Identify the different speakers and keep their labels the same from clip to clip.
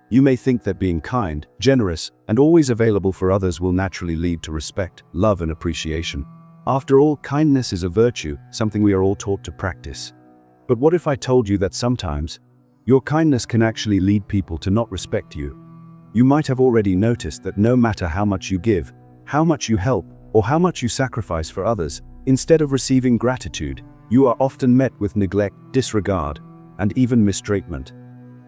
Speaker 1: You may think that being kind, generous, and always available for others will naturally lead to respect, love, and appreciation. After all, kindness is a virtue, something we are all taught to practice. But what if I told you that sometimes your kindness can actually lead people to not respect you? You might have already noticed that no matter how much you give, how much you help, or how much you sacrifice for others, instead of receiving gratitude, you are often met with neglect, disregard, and even mistreatment.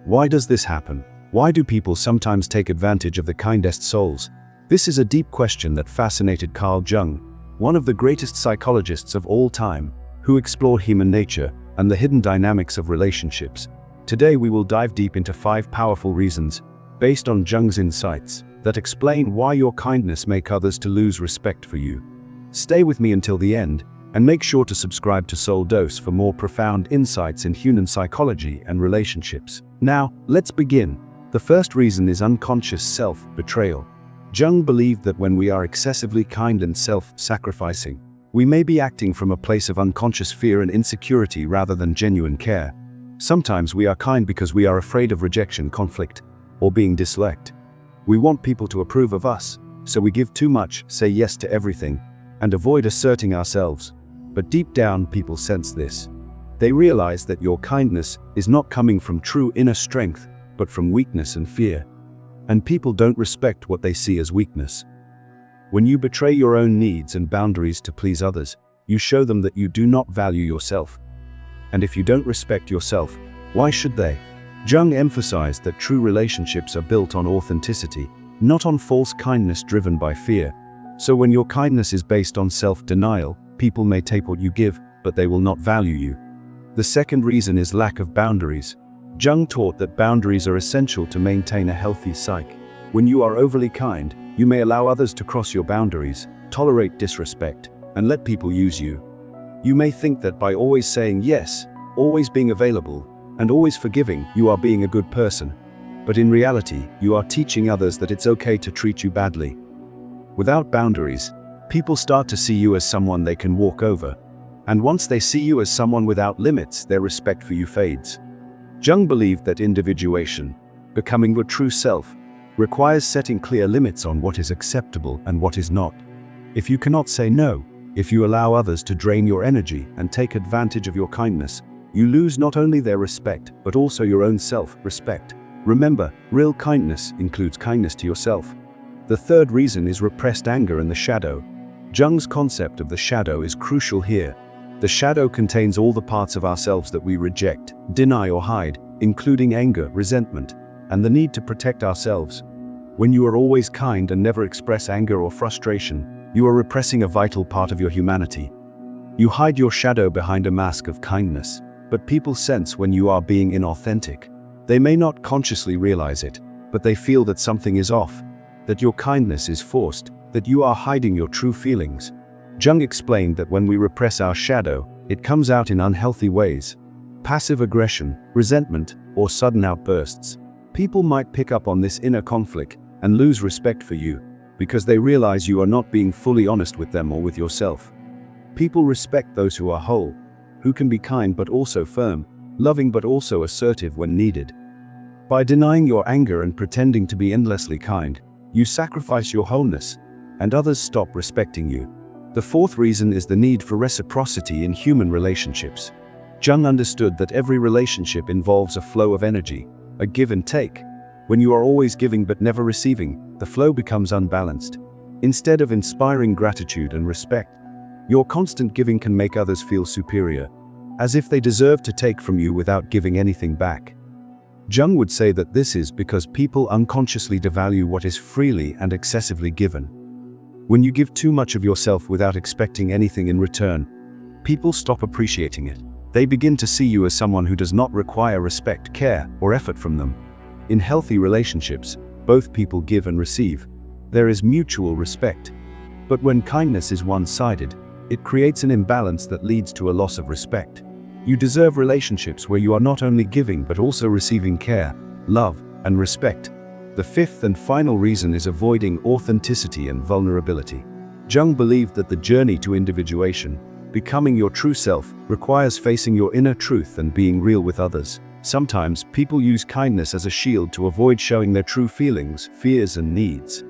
Speaker 1: Why does this happen? Why do people sometimes take advantage of the kindest souls? This is a deep question that fascinated Carl Jung, one of the greatest psychologists of all time, who explored human nature and the hidden dynamics of relationships. Today we will dive deep into 5 powerful reasons, based on Jung's insights, that explain why your kindness makes others to lose respect for you. Stay with me until the end, and make sure to subscribe to Soul Dose for more profound insights in human psychology and relationships. Now, let's begin. The first reason is unconscious self-betrayal. Jung believed that when we are excessively kind and self-sacrificing, we may be acting from a place of unconscious fear and insecurity rather than genuine care. Sometimes we are kind because we are afraid of rejection, conflict, or being disliked. We want people to approve of us, so we give too much, say yes to everything, and avoid asserting ourselves. But deep down, people sense this. They realize that your kindness is not coming from true inner strength, but from weakness and fear. And people don't respect what they see as weakness. When you betray your own needs and boundaries to please others, you show them that you do not value yourself. And if you don't respect yourself, why should they? Jung emphasized that true relationships are built on authenticity, not on false kindness driven by fear. So when your kindness is based on self-denial, people may take what you give, but they will not value you. The second reason is lack of boundaries. Jung taught that boundaries are essential to maintain a healthy psyche. When you are overly kind, you may allow others to cross your boundaries, tolerate disrespect, and let people use you. You may think that by always saying yes, always being available, and always forgiving, you are being a good person. But in reality, you are teaching others that it's okay to treat you badly. Without boundaries, people start to see you as someone they can walk over. And once they see you as someone without limits, their respect for you fades. Jung believed that individuation, becoming your true self, requires setting clear limits on what is acceptable and what is not. If you cannot say no, if you allow others to drain your energy and take advantage of your kindness, you lose not only their respect, but also your own self-respect. Remember, real kindness includes kindness to yourself. The third reason is repressed anger and the shadow. Jung's concept of the shadow is crucial here. The shadow contains all the parts of ourselves that we reject, deny, or hide, including anger, resentment, and the need to protect ourselves. When you are always kind and never express anger or frustration, you are repressing a vital part of your humanity. You hide your shadow behind a mask of kindness, but people sense when you are being inauthentic. They may not consciously realize it, but they feel that something is off, that your kindness is forced, that you are hiding your true feelings. Jung explained that when we repress our shadow, it comes out in unhealthy ways. Passive aggression, resentment, or sudden outbursts. People might pick up on this inner conflict and lose respect for you, because they realize you are not being fully honest with them or with yourself. People respect those who are whole, who can be kind but also firm, loving but also assertive when needed. By denying your anger and pretending to be endlessly kind, you sacrifice your wholeness, and others stop respecting you. The fourth reason is the need for reciprocity in human relationships. Jung understood that every relationship involves a flow of energy, a give and take. When you are always giving but never receiving, the flow becomes unbalanced. Instead of inspiring gratitude and respect, your constant giving can make others feel superior, as if they deserve to take from you without giving anything back. Jung would say that this is because people unconsciously devalue what is freely and excessively given. When you give too much of yourself without expecting anything in return, people stop appreciating it. They begin to see you as someone who does not require respect, care, or effort from them. In healthy relationships, both people give and receive. There is mutual respect. But when kindness is one-sided, it creates an imbalance that leads to a loss of respect. You deserve relationships where you are not only giving but also receiving care, love, and respect. The fifth and final reason is avoiding authenticity and vulnerability. Jung believed that the journey to individuation, becoming your true self, requires facing your inner truth and being real with others. Sometimes people use kindness as a shield to avoid showing their true feelings, fears, and needs.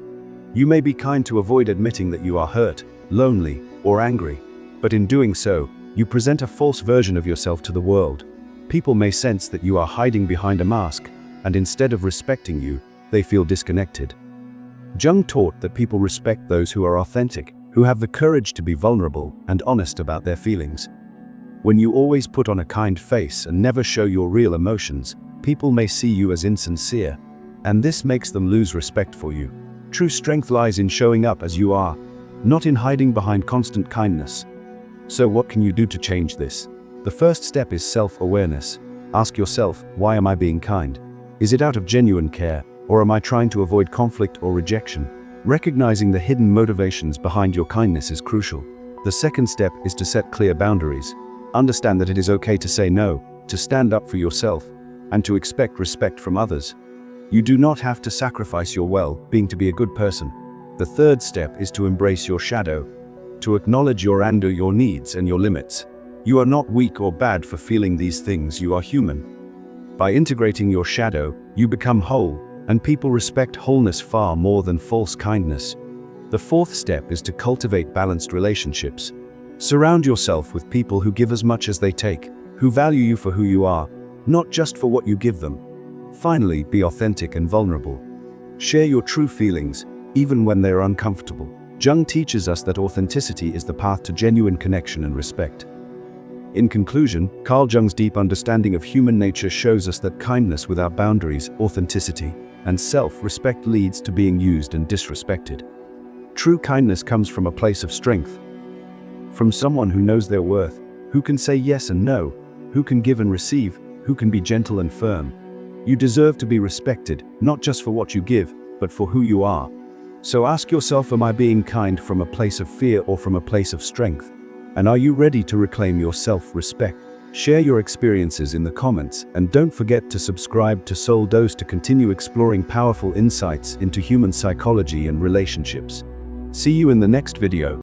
Speaker 1: You may be kind to avoid admitting that you are hurt, lonely, or angry, but in doing so, you present a false version of yourself to the world. People may sense that you are hiding behind a mask, and instead of respecting you, they feel disconnected. Jung taught that people respect those who are authentic, who have the courage to be vulnerable and honest about their feelings. When you always put on a kind face and never show your real emotions, people may see you as insincere, and this makes them lose respect for you. True strength lies in showing up as you are, not in hiding behind constant kindness. So what can you do to change this? The first step is self-awareness. Ask yourself, why am I being kind? Is it out of genuine care, or am I trying to avoid conflict or rejection? Recognizing the hidden motivations behind your kindness is crucial. The second step is to set clear boundaries. Understand that it is okay to say no, to stand up for yourself, and to expect respect from others. You do not have to sacrifice your well-being to be a good person. The third step is to embrace your shadow, to acknowledge your anger, your needs, and your limits. You are not weak or bad for feeling these things, you are human. By integrating your shadow, you become whole, and people respect wholeness far more than false kindness. The fourth step is to cultivate balanced relationships. Surround yourself with people who give as much as they take, who value you for who you are, not just for what you give them. Finally, be authentic and vulnerable. Share your true feelings, even when they are uncomfortable. Jung teaches us that authenticity is the path to genuine connection and respect. In conclusion, Carl Jung's deep understanding of human nature shows us that kindness without boundaries, authenticity, and self-respect leads to being used and disrespected. True kindness comes from a place of strength, from someone who knows their worth, who can say yes and no, who can give and receive, who can be gentle and firm. You deserve to be respected, not just for what you give, but for who you are. So ask yourself, am I being kind from a place of fear or from a place of strength? And are you ready to reclaim your self-respect? Share your experiences in the comments, and don't forget to subscribe to Soul Dose to continue exploring powerful insights into human psychology and relationships. See you in the next video.